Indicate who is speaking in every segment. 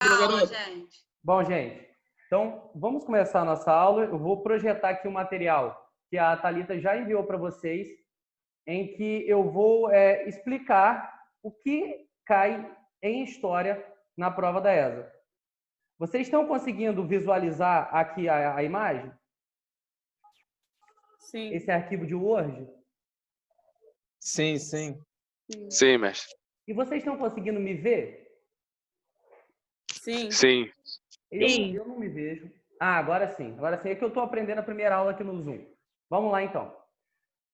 Speaker 1: Aula, gente.
Speaker 2: Bom, gente, então vamos começar a nossa aula. Eu vou projetar aqui um material que a Thalita já enviou para vocês, em que eu vou explicar o que cai em história na prova da ESA. Vocês estão conseguindo visualizar aqui a imagem?
Speaker 1: Sim.
Speaker 2: Esse arquivo de Word?
Speaker 3: Sim, sim.
Speaker 1: Sim,
Speaker 4: mestre.
Speaker 2: E vocês estão conseguindo me ver?
Speaker 1: sim.
Speaker 4: Sim.
Speaker 2: Eu não me vejo. Ah, agora sim. Agora sim. É que eu estou aprendendo a primeira aula aqui no Zoom. Vamos lá, então.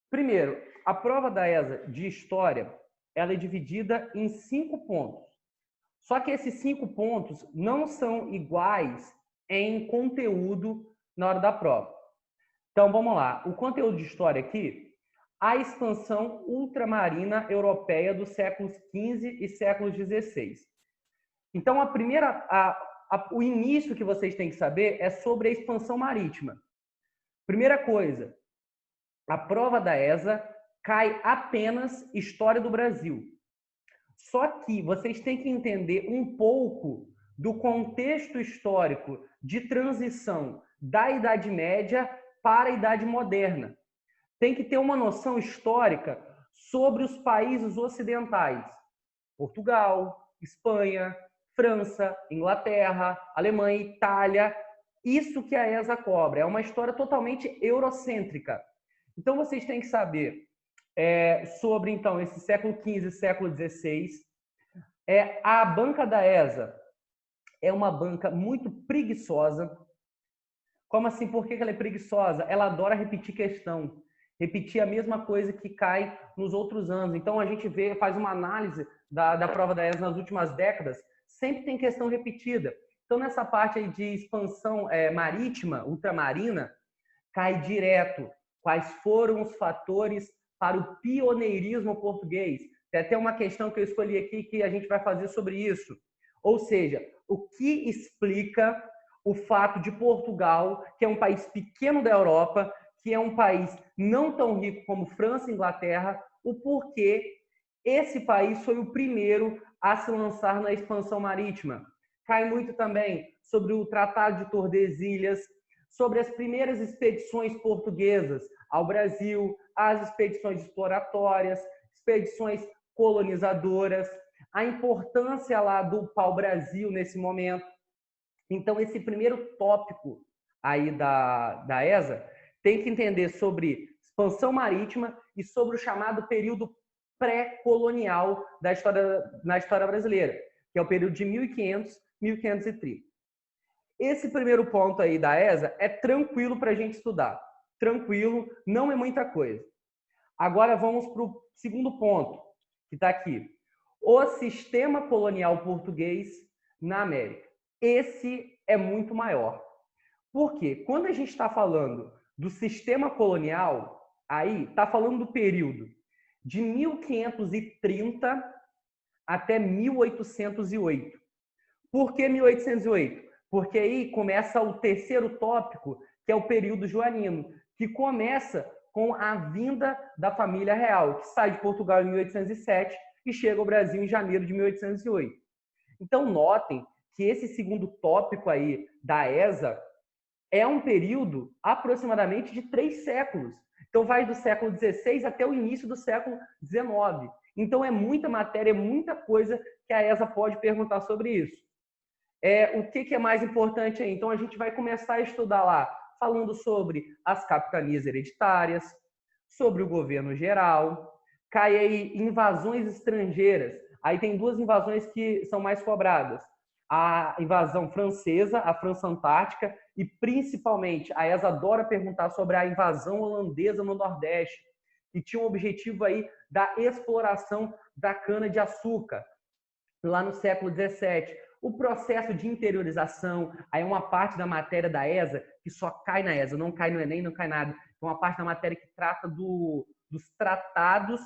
Speaker 2: Primeiro, a prova da ESA de História, ela é dividida em 5 pontos. Só que esses 5 pontos não são iguais em conteúdo na hora da prova. Então, vamos lá. O conteúdo de História aqui, a expansão ultramarina europeia dos séculos XV e séculos XVI. Então, o início que vocês têm que saber é sobre a expansão marítima. Primeira coisa, a prova da ESA cai apenas História do Brasil. Só que vocês têm que entender um pouco do contexto histórico de transição da Idade Média para a Idade Moderna. Tem que ter uma noção histórica sobre os países ocidentais. Portugal, Espanha, França, Inglaterra, Alemanha, Itália. Isso que a ESA cobra. É uma história totalmente eurocêntrica. Então, vocês têm que saber sobre, então, esse século XV e século XVI. A banca da ESA é uma banca muito preguiçosa. Como assim? Por que ela é preguiçosa? Ela adora repetir questão. Repetir a mesma coisa que cai nos outros anos. Então, a gente faz uma análise da prova da ESA nas últimas décadas, sempre tem questão repetida. Então, nessa parte aí de expansão marítima, ultramarina, cai direto. Quais foram os fatores para o pioneirismo português? Tem até uma questão que eu escolhi aqui que a gente vai fazer sobre isso. Ou seja, o que explica o fato de Portugal, que é um país pequeno da Europa, que é um país não tão rico como França e Inglaterra, o porquê esse país foi o primeiro a se lançar na expansão marítima. Cai muito também sobre o Tratado de Tordesilhas, sobre as primeiras expedições portuguesas ao Brasil, as expedições exploratórias, expedições colonizadoras, a importância lá do pau-brasil nesse momento. Então, esse primeiro tópico aí da ESA tem que entender sobre expansão marítima e sobre o chamado período pré-colonial na história brasileira, que é o período de 1500, 1530. Esse primeiro ponto aí da ESA é tranquilo para a gente estudar. Tranquilo, não é muita coisa. Agora vamos para o segundo ponto, que está aqui. O sistema colonial português na América. Esse é muito maior. Por quê? Quando a gente está falando do sistema colonial, aí está falando do período de 1530 até 1808. Por que 1808? Porque aí começa o terceiro tópico, que é o período joanino, que começa com a vinda da família real, que sai de Portugal em 1807 e chega ao Brasil em janeiro de 1808. Então, notem que esse segundo tópico aí da ESA é um período aproximadamente de 3 séculos. Então, vai do século XVI até o início do século XIX. Então, é muita matéria, é muita coisa que a ESA pode perguntar sobre isso. O que é mais importante aí? Então, a gente vai começar a estudar lá, falando sobre as capitanias hereditárias, sobre o governo geral, cai aí invasões estrangeiras. Aí tem 2 invasões que são mais cobradas. A invasão francesa, a França Antártica, e principalmente, a ESA adora perguntar sobre a invasão holandesa no Nordeste, que tinha um objetivo aí da exploração da cana-de-açúcar, lá no século XVII. O processo de interiorização, aí é uma parte da matéria da ESA que só cai na ESA, não cai no Enem, não cai nada. É uma parte da matéria que trata dos tratados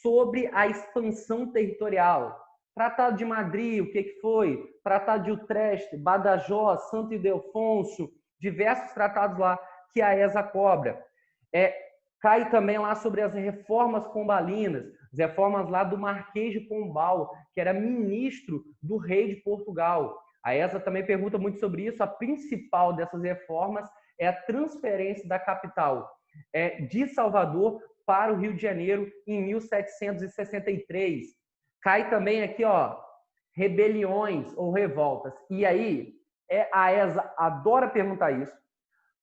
Speaker 2: sobre a expansão territorial. Tratado de Madrid, o que foi? Tratado de Utrecht, Badajoz, Santo Ildefonso, diversos tratados lá que a ESA cobra. Cai também lá sobre as reformas pombalinas, as reformas lá do Marquês de Pombal, que era ministro do rei de Portugal. A ESA também pergunta muito sobre isso. A principal dessas reformas é a transferência da capital de Salvador para o Rio de Janeiro em 1763. Cai também aqui, ó, rebeliões ou revoltas. E aí, a ESA adora perguntar isso.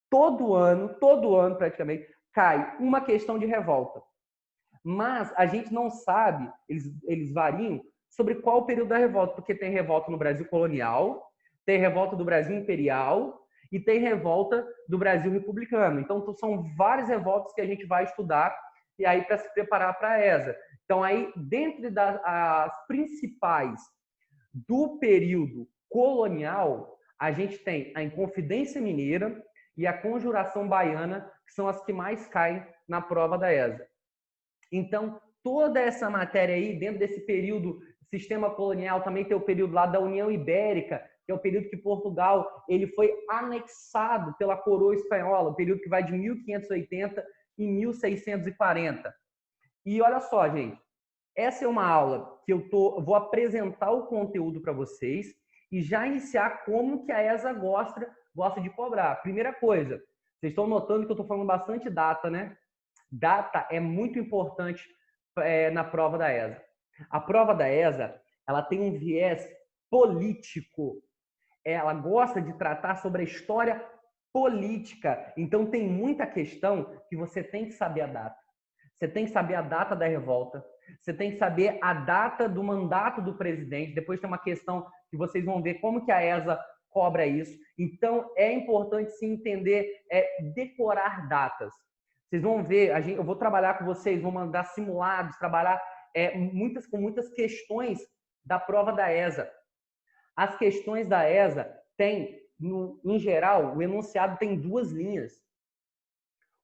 Speaker 2: Todo ano praticamente, cai uma questão de revolta. Mas a gente não sabe, eles variam, sobre qual o período da revolta, porque tem revolta no Brasil colonial, tem revolta do Brasil imperial e tem revolta do Brasil republicano. Então, são várias revoltas que a gente vai estudar e aí para se preparar para a ESA. Então, aí, dentre as principais do período colonial, a gente tem a Inconfidência Mineira e a Conjuração Baiana, que são as que mais caem na prova da ESA. Então, toda essa matéria aí, dentro desse período sistema colonial, também tem o período lá da União Ibérica, que é o período que Portugal ele foi anexado pela coroa espanhola, o período que vai de 1580 e 1640. E olha só, gente, essa é uma aula que eu vou apresentar o conteúdo para vocês e já iniciar como que a ESA gosta de cobrar. Primeira coisa, vocês estão notando que eu estou falando bastante data, né? Data é muito importante na prova da ESA. A prova da ESA, ela tem um viés político. Ela gosta de tratar sobre a história política. Então, tem muita questão que você tem que saber a data. Você tem que saber a data da revolta. Você tem que saber a data do mandato do presidente. Depois tem uma questão que vocês vão ver como que a ESA cobra isso. Então, é importante se entender, decorar datas. Vocês vão ver, eu vou trabalhar com vocês, vou mandar simulados, trabalhar com muitas questões da prova da ESA. As questões da ESA têm, em geral, o enunciado tem 2 linhas.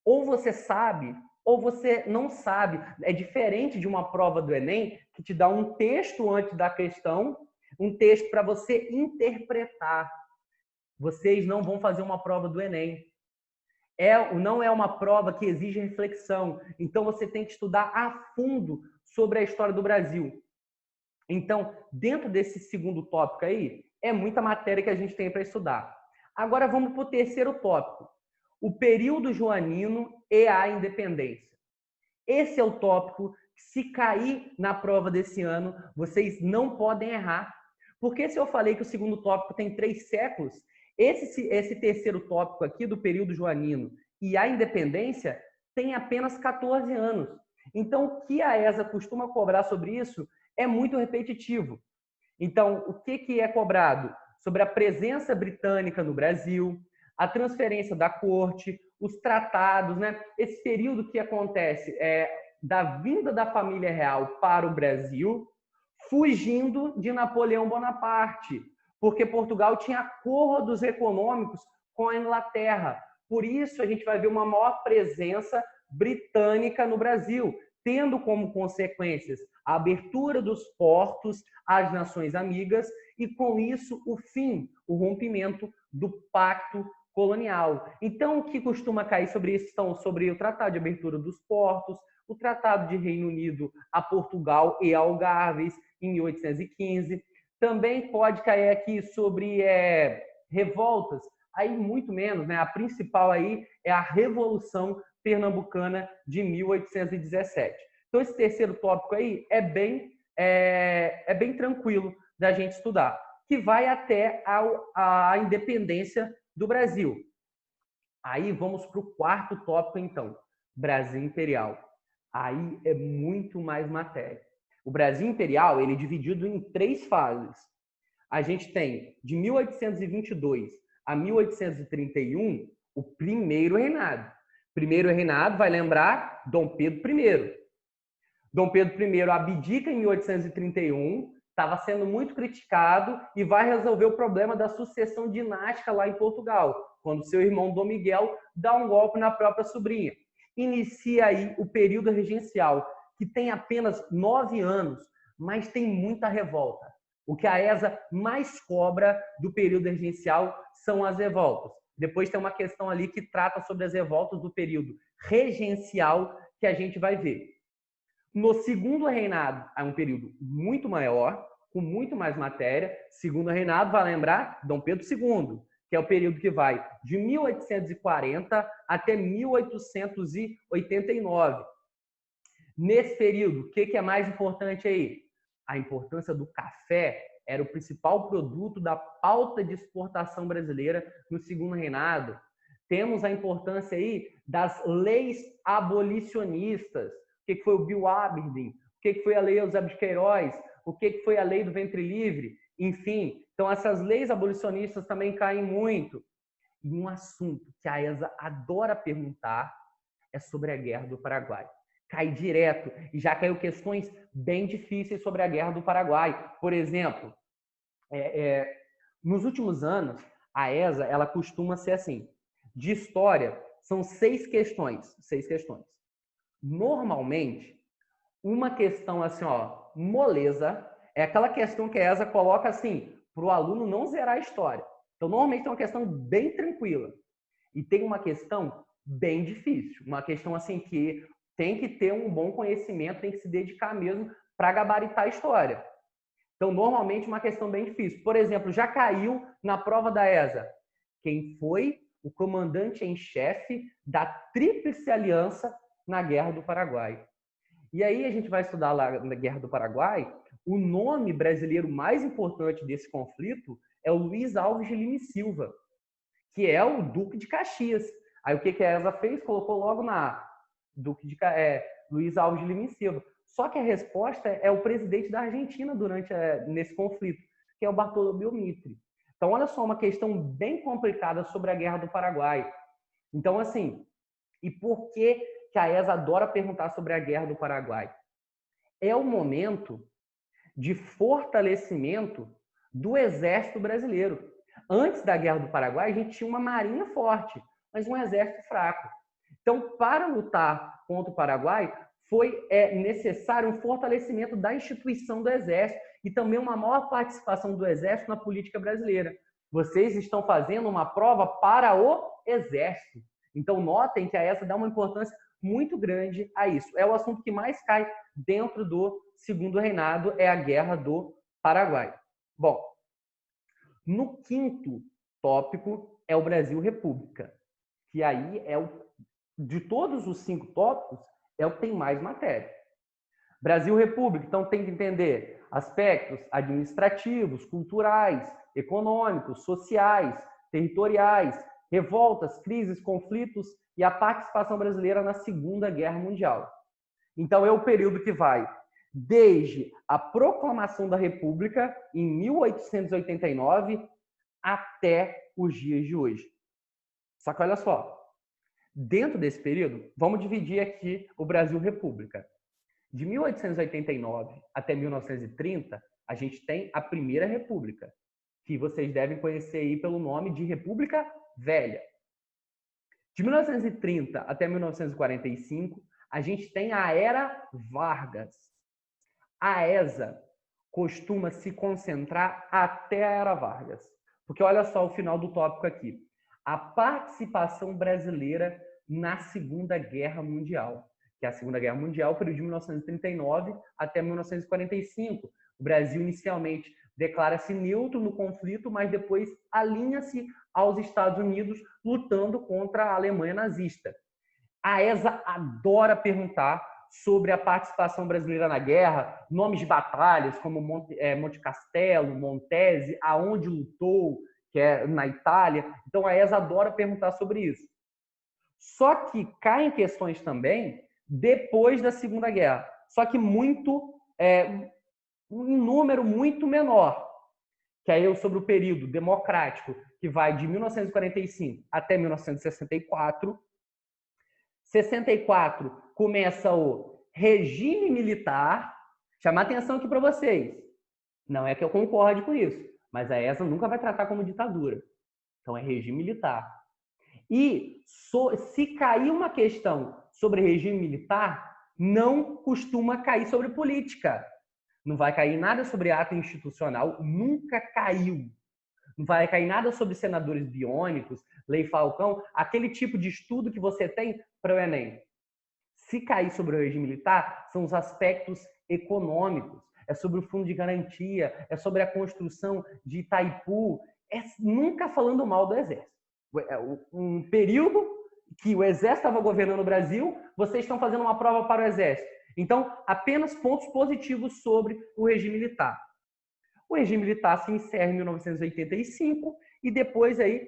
Speaker 2: Ou você sabe, ou você não sabe. É diferente de uma prova do Enem, que te dá um texto antes da questão, um texto para você interpretar. Vocês não vão fazer uma prova do Enem. Não é uma prova que exige reflexão. Então, você tem que estudar a fundo sobre a história do Brasil. Então, dentro desse segundo tópico aí, é muita matéria que a gente tem para estudar. Agora, vamos para o terceiro tópico. O período joanino e a independência. Esse é o tópico que, se cair na prova desse ano, vocês não podem errar. Porque se eu falei que o segundo tópico tem 3 séculos, esse terceiro tópico aqui do período joanino e a independência tem apenas 14 anos. Então, o que a ESA costuma cobrar sobre isso é muito repetitivo. Então, o que é cobrado? Sobre a presença britânica no Brasil, a transferência da corte, os tratados, né? Esse período que acontece da vinda da família real para o Brasil, fugindo de Napoleão Bonaparte, porque Portugal tinha acordos econômicos com a Inglaterra. Por isso, a gente vai ver uma maior presença britânica no Brasil, tendo como consequências a abertura dos portos às nações amigas e, com isso, o rompimento do pacto colonial. Então, o que costuma cair sobre isso são sobre o Tratado de Abertura dos Portos, o Tratado de Reino Unido a Portugal e Algarves, em 1815. Também pode cair aqui sobre revoltas, aí muito menos, né? A principal aí é a Revolução Pernambucana de 1817. Então, esse terceiro tópico aí é bem tranquilo da gente estudar, que vai até a independência do Brasil. Aí vamos para o quarto tópico, então, Brasil Imperial. Aí é muito mais matéria. O Brasil Imperial ele é dividido em 3 fases. A gente tem, de 1822 a 1831, o primeiro reinado. Primeiro reinado, vai lembrar, Dom Pedro I. Dom Pedro I abdica em 1831, estava sendo muito criticado e vai resolver o problema da sucessão dinástica lá em Portugal, quando seu irmão Dom Miguel dá um golpe na própria sobrinha. Inicia aí o período regencial, que tem apenas 9 anos, mas tem muita revolta. O que a ESA mais cobra do período regencial são as revoltas. Depois tem uma questão ali que trata sobre as revoltas do período regencial, que a gente vai ver. No segundo reinado, é um período muito maior, com muito mais matéria. Segundo reinado, vai lembrar, Dom Pedro II, que é o período que vai de 1840 até 1889. Nesse período, o que é mais importante aí? A importância do café era o principal produto da pauta de exportação brasileira no segundo reinado. Temos a importância aí das leis abolicionistas. O que foi o Bill Aberdeen? O que foi a Lei Eusébio de Queiroz? O que foi a Lei do Ventre Livre? Enfim, então essas leis abolicionistas também caem muito. E um assunto que a ESA adora perguntar é sobre a Guerra do Paraguai. Cai direto, e já caiu questões bem difíceis sobre a Guerra do Paraguai. Por exemplo, nos últimos anos, a ESA ela costuma ser assim, de história, são 6 questões. 6 questões. Normalmente, uma questão assim, ó, moleza, é aquela questão que a ESA coloca assim, para o aluno não zerar a história. Então, normalmente é uma questão bem tranquila. E tem uma questão bem difícil. Uma questão assim que tem que ter um bom conhecimento, tem que se dedicar mesmo para gabaritar a história. Então, normalmente, uma questão bem difícil. Por exemplo, já caiu na prova da ESA. Quem foi o comandante em chefe da Tríplice Aliança na Guerra do Paraguai? E aí a gente vai estudar lá na Guerra do Paraguai, o nome brasileiro mais importante desse conflito é o Luiz Alves de Lima e Silva, que é o Duque de Caxias. Aí o que a ESA fez? Colocou logo na Luiz Alves de Lima e Silva. Só que a resposta é o presidente da Argentina nesse conflito, que é o Bartolomeu Mitre. Então, olha só, uma questão bem complicada sobre a Guerra do Paraguai. Então, assim, e por que a ESA adora perguntar sobre a Guerra do Paraguai? É o momento de fortalecimento do Exército Brasileiro. Antes da Guerra do Paraguai, a gente tinha uma marinha forte, mas um exército fraco. Então, para lutar contra o Paraguai, foi necessário um fortalecimento da instituição do Exército e também uma maior participação do Exército na política brasileira. Vocês estão fazendo uma prova para o Exército. Então, notem que a ESA dá uma importância muito grande a isso. É o assunto que mais cai dentro do segundo reinado, é a Guerra do Paraguai. Bom, no quinto tópico é o Brasil República, que aí de todos os 5 tópicos, é o que tem mais matéria. Brasil República, então tem que entender aspectos administrativos, culturais, econômicos, sociais, territoriais, revoltas, crises, conflitos e a participação brasileira na Segunda Guerra Mundial. Então, é o período que vai desde a proclamação da República, em 1889, até os dias de hoje. Só que olha só, dentro desse período, vamos dividir aqui o Brasil República. De 1889 até 1930, a gente tem a Primeira República, que vocês devem conhecer aí pelo nome de República Velha. De 1930 até 1945, a gente tem a Era Vargas. A ESA costuma se concentrar até a Era Vargas. Porque olha só o final do tópico aqui. A participação brasileira na Segunda Guerra Mundial. Que é a Segunda Guerra Mundial, período de 1939 até 1945. O Brasil inicialmente declara-se neutro no conflito, mas depois alinha-se aos Estados Unidos lutando contra a Alemanha nazista. A ESA adora perguntar sobre a participação brasileira na guerra, nomes de batalhas como Monte Castelo, Montese, aonde lutou, que é na Itália. Então a ESA adora perguntar sobre isso. Só que caem questões também depois da Segunda Guerra, só que um número muito menor, que aí é sobre o período democrático, que vai de 1945 até 1964. 64 começa o regime militar. Chamar atenção aqui para vocês. Não é que eu concorde com isso, mas a ESA nunca vai tratar como ditadura. Então é regime militar. E se cair uma questão sobre regime militar, não costuma cair sobre política. Não vai cair nada sobre ato institucional, nunca caiu. Não vai cair nada sobre senadores biônicos, Lei Falcão, aquele tipo de estudo que você tem para o Enem. Se cair sobre o regime militar, são os aspectos econômicos. é sobre o fundo de garantia, é sobre a construção de Itaipu, nunca falando mal do Exército. Um período que o Exército estava governando o Brasil, vocês estão fazendo uma prova para o Exército. Então, apenas pontos positivos sobre o regime militar. O regime militar se encerra em 1985 e depois aí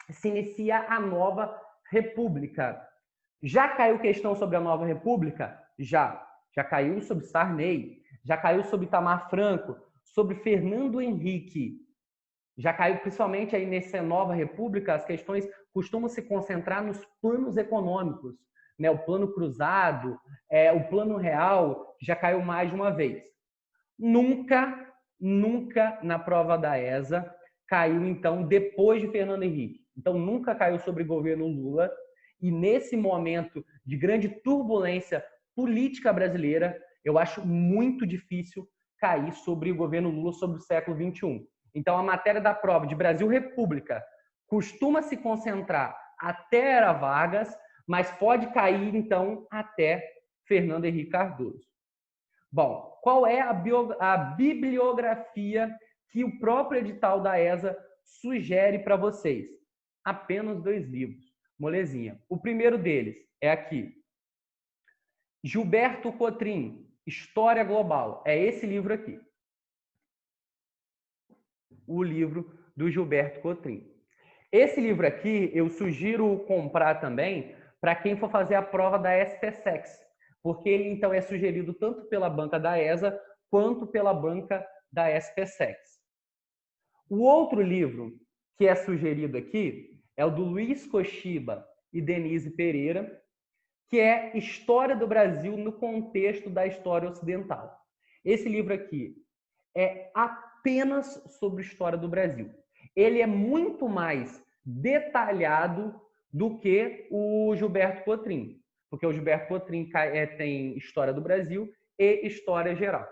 Speaker 2: se inicia a nova república. Já caiu questão sobre a nova república? Já caiu sobre Sarney, já caiu sobre Itamar Franco, sobre Fernando Henrique. Já caiu principalmente aí nessa nova república, as questões costumam se concentrar nos planos econômicos, né? O plano cruzado, o plano real, já caiu mais de uma vez. Nunca na prova da ESA caiu, então, depois de Fernando Henrique. Então, nunca caiu sobre o governo Lula. E nesse momento de grande turbulência política brasileira, eu acho muito difícil cair sobre o governo Lula, sobre o século XXI. Então, a matéria da prova de Brasil República costuma se concentrar até Era Vargas, mas pode cair, então, até Fernando Henrique Cardoso. Bom, qual é a bibliografia que o próprio edital da ESA sugere para vocês? Apenas 2 livros. Molezinha. O primeiro deles é aqui. Gilberto Cotrim, História Global. É esse livro aqui. O livro do Gilberto Cotrim. Esse livro aqui eu sugiro comprar também para quem for fazer a prova da SPSEX, porque ele então é sugerido tanto pela banca da ESA quanto pela banca da SPSEX. O outro livro que é sugerido aqui é o do Luiz Koshiba e Denise Pereira, que é História do Brasil no contexto da história ocidental. Esse livro aqui é apenas sobre história do Brasil. Ele é muito mais detalhado do que o Gilberto Cotrim, porque o Gilberto Cotrim tem História do Brasil e História Geral.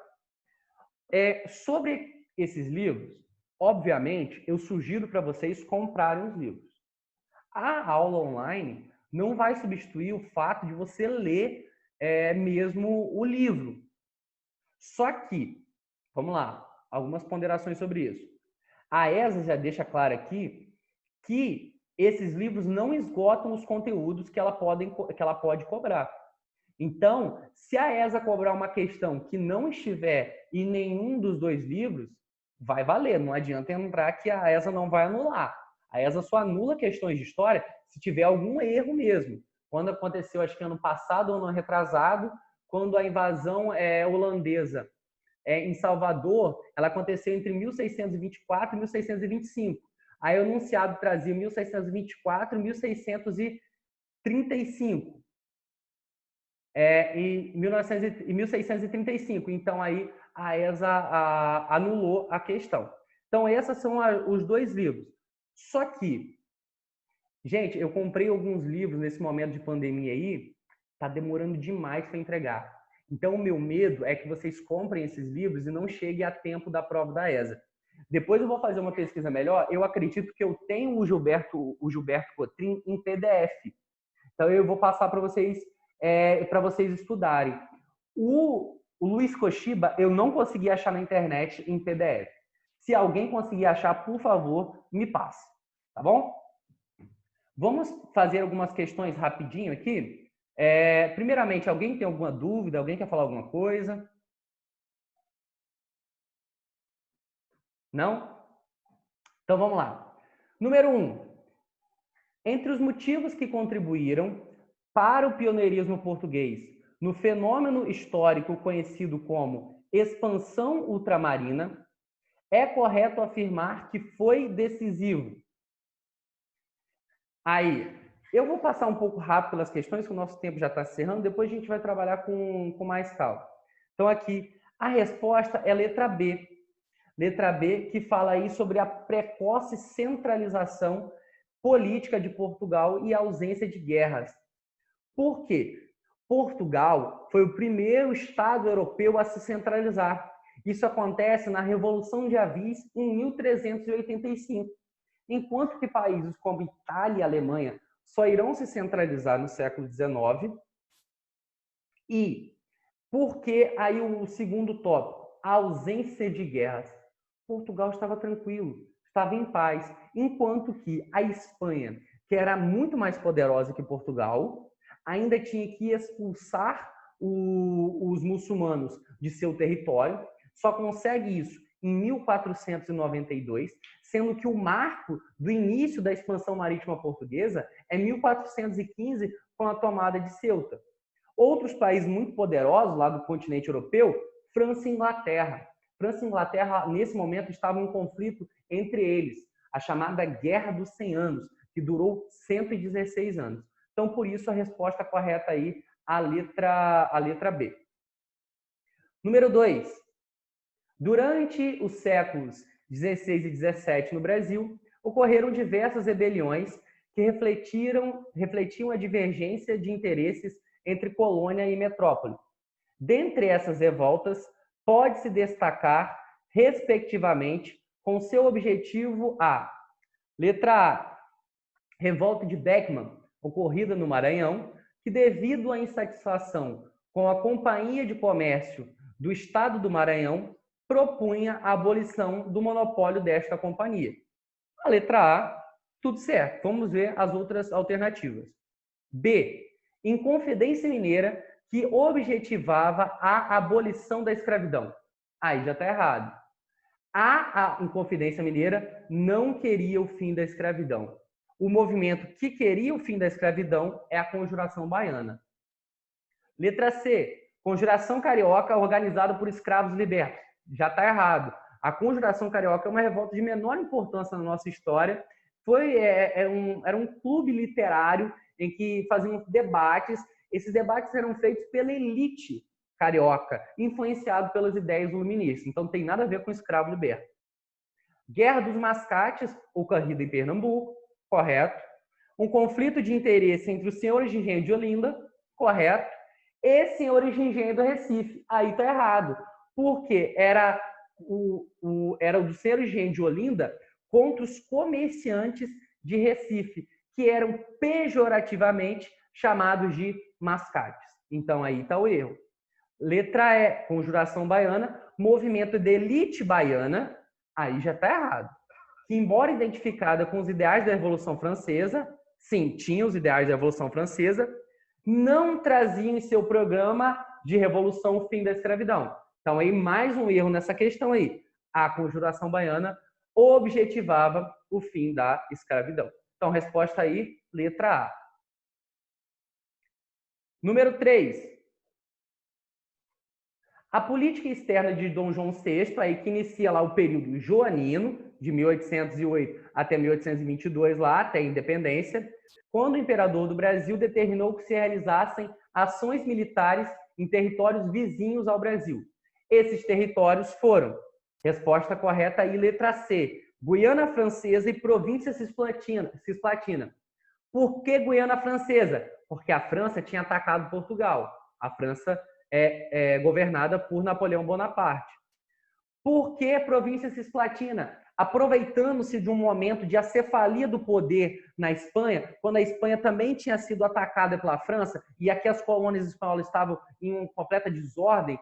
Speaker 2: Sobre esses livros, obviamente, eu sugiro para vocês comprarem os livros. A aula online não vai substituir o fato de você ler mesmo o livro. Só que, vamos lá, algumas ponderações sobre isso. A ESA já deixa claro aqui que esses livros não esgotam os conteúdos que ela pode cobrar. Então, se a ESA cobrar uma questão que não estiver em nenhum dos 2 livros, vai valer. Não adianta entrar que a ESA não vai anular. A ESA só anula questões de história se tiver algum erro mesmo. Quando aconteceu, acho que ano passado ou ano retrasado, quando a invasão holandesa em Salvador, ela aconteceu entre 1624 e 1625. Aí o enunciado trazia 1624 e 1635. E 1635. Então, aí a ESA anulou a questão. Então, esses são os 2 livros. Só que, gente, eu comprei alguns livros nesse momento de pandemia aí, tá demorando demais para entregar. Então, o meu medo é que vocês comprem esses livros e não cheguem a tempo da prova da ESA. Depois eu vou fazer uma pesquisa melhor. Eu acredito que eu tenho o Gilberto Cotrim em PDF. Então, eu vou passar para vocês estudarem. O Luiz Koshiba, eu não consegui achar na internet em PDF. Se alguém conseguir achar, por favor, me passe. Tá bom? Vamos fazer algumas questões rapidinho aqui. Primeiramente, alguém tem alguma dúvida? Alguém quer falar alguma coisa? Não? Então, vamos lá. Número 1. Entre os motivos que contribuíram para o pioneirismo português no fenômeno histórico conhecido como expansão ultramarina, é correto afirmar que foi decisivo. Aí, eu vou passar um pouco rápido pelas questões, que o nosso tempo já está se encerrando, depois a gente vai trabalhar com mais calma. Então, aqui, a resposta é letra B. Letra B, que fala aí sobre a precoce centralização política de Portugal e a ausência de guerras. Por quê? Portugal foi o primeiro Estado europeu a se centralizar. Isso acontece na Revolução de Avis, em 1385. Enquanto que países como Itália e Alemanha só irão se centralizar no século XIX. E por que aí o segundo tópico? a ausência de guerras. Portugal estava tranquilo, estava em paz, enquanto que a Espanha, que era muito mais poderosa que Portugal, ainda tinha que expulsar os muçulmanos de seu território, só consegue isso em 1492, sendo que o marco do início da expansão marítima portuguesa é 1415, com a tomada de Ceuta. Outros países muito poderosos lá do continente europeu, França e Inglaterra. França e Inglaterra, nesse momento, estavam em conflito entre eles, a chamada Guerra dos 100 Anos, que durou 116 anos. Então, por isso, a resposta correta aí, a letra B. Número 2. Durante os séculos 16 e 17 no Brasil, ocorreram diversas rebeliões que refletiam a divergência de interesses entre colônia e metrópole. Dentre essas revoltas, pode-se destacar, respectivamente, com seu objetivo a letra A, revolta de Beckman, ocorrida no Maranhão, que devido à insatisfação com a Companhia de Comércio do Estado do Maranhão, propunha a abolição do monopólio desta companhia. A letra A, tudo certo. Vamos ver as outras alternativas. B, Inconfidência Mineira, que objetivava a abolição da escravidão. Aí já está errado. A Inconfidência Mineira não queria o fim da escravidão. O movimento que queria o fim da escravidão é a Conjuração Baiana. Letra C, Conjuração Carioca, organizada por escravos libertos. Já está errado. A Conjuração Carioca é uma revolta de menor importância na nossa história. Era um clube literário em que faziam debates. Esses debates eram feitos pela elite carioca, influenciado pelas ideias iluministas. Então, não tem nada a ver com escravo liberto. Guerra dos Mascates, ocorrida em Pernambuco, correto. Um conflito de interesse entre os senhores de engenho de Olinda, correto. E senhores de engenho do Recife. Aí está errado. Porque era o dos senhores de engenho de Olinda contra os comerciantes de Recife, que eram pejorativamente chamados de mascates. Então, aí está o erro. Letra E, Conjuração Baiana, movimento de elite baiana, aí já está errado. Que, embora identificada com os ideais da Revolução Francesa, sim, tinha os ideais da Revolução Francesa, não trazia em seu programa de revolução o fim da escravidão. Então, aí, mais um erro nessa questão aí. A Conjuração Baiana objetivava o fim da escravidão. Então, resposta aí, letra A. Número 3. A política externa de Dom João VI, aí que inicia lá o período joanino, de 1808 até 1822, lá até a independência, quando o imperador do Brasil determinou que se realizassem ações militares em territórios vizinhos ao Brasil. Esses territórios foram, resposta correta aí, letra C, Guiana Francesa e província Cisplatina. Por que Guiana Francesa? Porque a França tinha atacado Portugal. A França é governada por Napoleão Bonaparte. Por que província Cisplatina? Aproveitando-se de um momento de acefalia do poder na Espanha, quando a Espanha também tinha sido atacada pela França, e aqui as colônias espanholas estavam em uma completa desordem,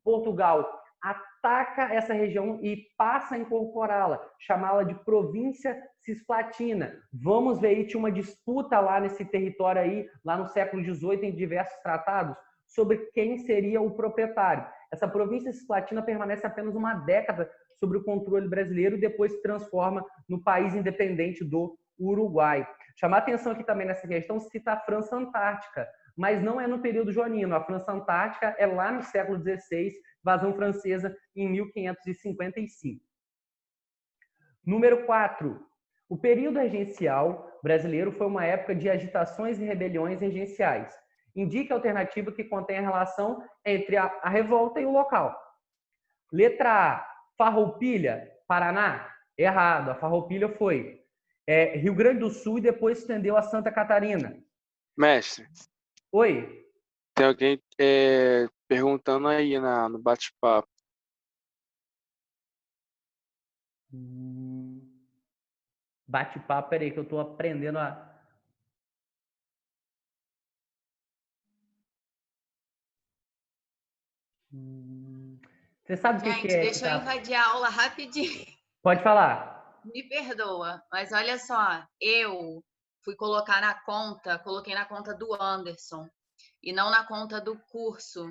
Speaker 2: Portugal ataca essa região e passa a incorporá-la, chamá-la de província Cisplatina. Vamos ver aí, tinha uma disputa lá nesse território aí, lá no século XVIII, em diversos tratados, sobre quem seria o proprietário. Essa província Cisplatina permanece apenas uma década sob o controle brasileiro e depois se transforma no país independente do Uruguai. Chamar atenção aqui também nessa questão, cita a França Antártica, mas não é no período joanino. A França Antártica é lá no século XVI, invasão francesa em 1555. Número 4. O período regencial brasileiro foi uma época de agitações e rebeliões regenciais. Indique a alternativa que contém a relação entre a revolta e o local. Letra A, Farroupilha, Paraná. Errado, a Farroupilha foi Rio Grande do Sul e depois se estendeu a Santa Catarina.
Speaker 1: Mestre,
Speaker 2: Oi?
Speaker 1: tem alguém perguntando aí no bate-papo.
Speaker 2: Bate-papo, peraí que eu tô aprendendo a... Você sabe o que
Speaker 4: Gente,
Speaker 2: é que
Speaker 4: deixa eu
Speaker 2: tá...
Speaker 4: invadir a aula rapidinho.
Speaker 2: Pode falar.
Speaker 4: Me perdoa, mas olha só, eu fui colocar na conta, coloquei na conta do Anderson e não na conta do curso.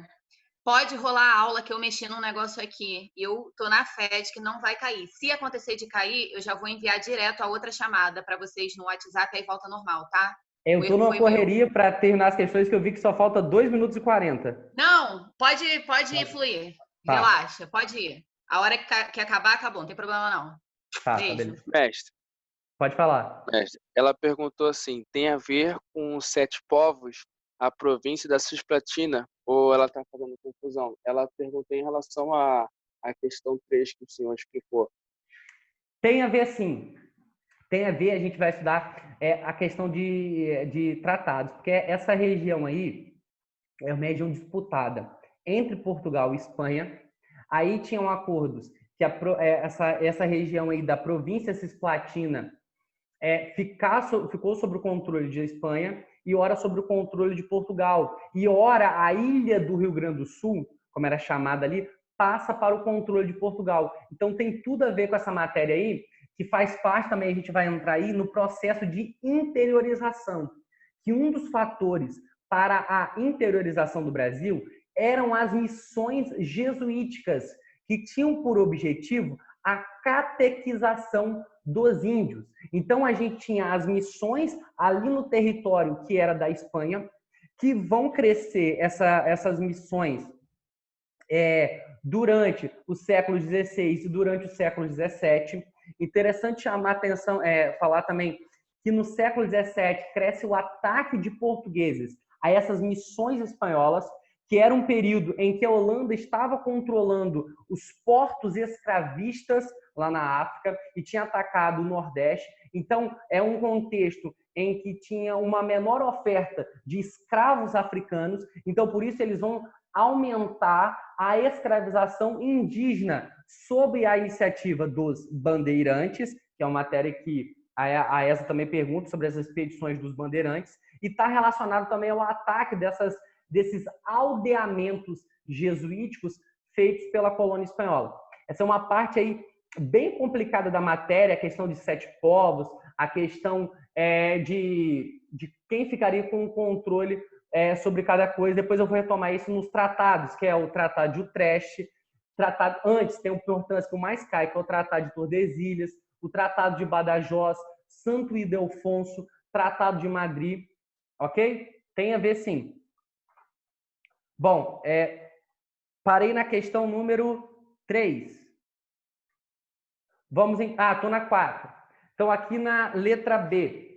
Speaker 4: Pode rolar a aula que eu mexi num negócio aqui. Eu tô na fé de que não vai cair. Se acontecer de cair, eu já vou enviar direto a outra chamada para vocês no WhatsApp, aí volta normal, tá?
Speaker 2: Eu
Speaker 4: O
Speaker 2: tô
Speaker 4: erro
Speaker 2: numa
Speaker 4: foi meu.
Speaker 2: correria para terminar as questões que eu vi que só falta 2 minutos e 40.
Speaker 4: Não, pode ir fluir.
Speaker 2: Tá,
Speaker 4: Relaxa, pode ir. A hora que acabar, acabou, não tem problema não.
Speaker 2: tá,
Speaker 4: Beijo.
Speaker 2: beleza.
Speaker 1: Mestre,
Speaker 2: Pode falar.
Speaker 1: mestre, ela perguntou assim, tem a ver com os 7 povos, a província da Cisplatina, ou ela está fazendo confusão? Ela perguntou em relação à questão 3 que o senhor explicou.
Speaker 2: Tem a ver, sim. Tem a ver, a gente vai estudar a questão de tratados, porque essa região aí é uma região disputada entre Portugal e Espanha. Aí tinham acordos que essa região aí da província Cisplatina ficou sob o controle de Espanha e ora sob o controle de Portugal. E ora a ilha do Rio Grande do Sul, como era chamada ali, passa para o controle de Portugal. Então tem tudo a ver com essa matéria aí, que faz parte também, a gente vai entrar aí no processo de interiorização, que um dos fatores para a interiorização do Brasil eram as missões jesuíticas, que tinham por objetivo a catequização dos índios. Então a gente tinha as missões ali no território que era da Espanha, que vão crescer essas missões durante o século XVI e durante o século XVII. Interessante chamar a atenção, falar também que no século XVII cresce o ataque de portugueses a essas missões espanholas, que era um período em que a Holanda estava controlando os portos escravistas lá na África e tinha atacado o Nordeste. Então, é um contexto em que tinha uma menor oferta de escravos africanos. Então, por isso, eles vão aumentar a escravização indígena sob a iniciativa dos bandeirantes, que é uma matéria que a ESA também pergunta sobre as expedições dos bandeirantes, e está relacionado também ao ataque desses aldeamentos jesuíticos feitos pela colônia espanhola. Essa é uma parte aí bem complicada da matéria, a questão de 7 povos, a questão de quem ficaria com o controle sobre cada coisa. Depois eu vou retomar isso nos tratados, que é o Tratado de Utrecht. Tratado antes tem a importância que o mais cai, que é o Tratado de Tordesilhas, o Tratado de Badajoz, Santo Ildefonso, Tratado de Madrid, ok? Tem a ver sim. Bom, parei na questão número 3. Vamos em... estou na 4. Então, aqui na letra B.